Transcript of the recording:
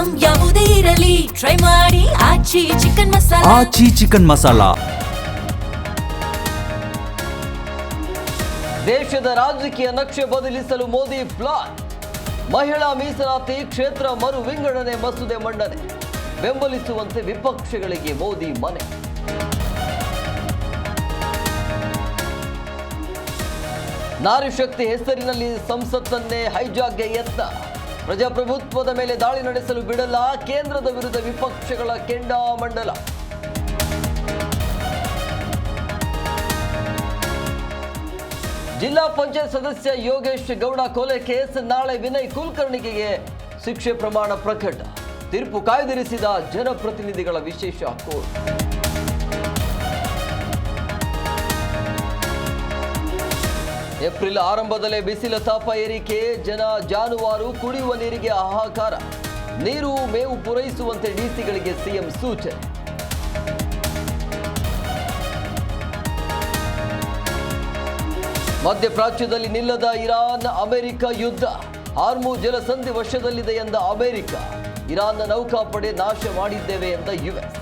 Item ಯಾವುದೇ ಇರಲಿ try ಮಾಡಿ ಆಚಿ ಚಿಕನ್ ಮಸಾಲಾ. ಆಚಿ ಚಿಕನ್ ಮಸಾಲಾ. ದೇಶದ ರಾಜಕೀಯ ನಕ್ಷೆ ಬದಲಿಸಲು ಮೋದಿ ಪ್ಲಾನ್. ಮಹಿಳಾ ಮೀಸಲಾತಿ ಕ್ಷೇತ್ರ ಮರು ವಿಂಗಡಣೆ ಮಸೂದೆ ಮಂಡನೆ. ಬೆಂಬಲಿಸುವಂತೆ ವಿಪಕ್ಷಗಳಿಗೆ ಮೋದಿ ಮನೆ. ನಾರಿ ಶಕ್ತಿ ಹೆಸರಿನಲ್ಲಿ ಸಂಸತ್ತನ್ನೇ ಹೈಜಾಕ್ಗೆ ಯತ್ನ. ಪ್ರಜಾಪ್ರಭುತ್ವದ ಮೇಲೆ ದಾಳಿ ನಡೆಸಲು ಬಿಡಲ್ಲ, ಕೇಂದ್ರದ ವಿರುದ್ಧ ವಿಪಕ್ಷಗಳ ಕೆಂಡಾಮಂಡಲ. ಜಿಲ್ಲಾ ಪಂಚಾಯತ್ ಸದಸ್ಯ ಯೋಗೇಶ್ ಗೌಡ ಕೊಲೆ ಕೇಸ್ ನಾಳೆ ವಿನಯ್ ಕುಲಕರ್ಣಿಗೆ ಶಿಕ್ಷೆ ಪ್ರಮಾಣ ಪ್ರಕಟ. ತೀರ್ಪು ಕಾಯ್ದಿರಿಸಿದ ಜನಪ್ರತಿನಿಧಿಗಳ ವಿಶೇಷ ಕೋರ್ಟ್. ಏಪ್ರಿಲ್ ಆರಂಭದಲ್ಲೇ ಬಿಸಿಲ ತಾಪ ಏರಿಕೆ, ಜನ ಜಾನುವಾರು ಕುಡಿಯುವ ನೀರಿಗೆ ಹಾಹಾಕಾರ. ನೀರು ಮೇವು ಪೂರೈಸುವಂತೆ ಡಿಸಿಗಳಿಗೆ ಸಿಎಂ ಸೂಚನೆ. ಮಧ್ಯಪ್ರಾಚ್ಯದಲ್ಲಿ ನಿಲ್ಲದ ಇರಾನ್ ಅಮೆರಿಕ ಯುದ್ಧ. ಹಾರ್ಮುಜ್ ಜಲಸಂಧಿ ವಶದಲ್ಲಿದೆ ಎಂದ ಅಮೆರಿಕ. ಇರಾನ್ನ ನೌಕಾಪಡೆ ನಾಶ ಮಾಡಿದ್ದೇವೆ ಎಂದ ಯುಎಸ್.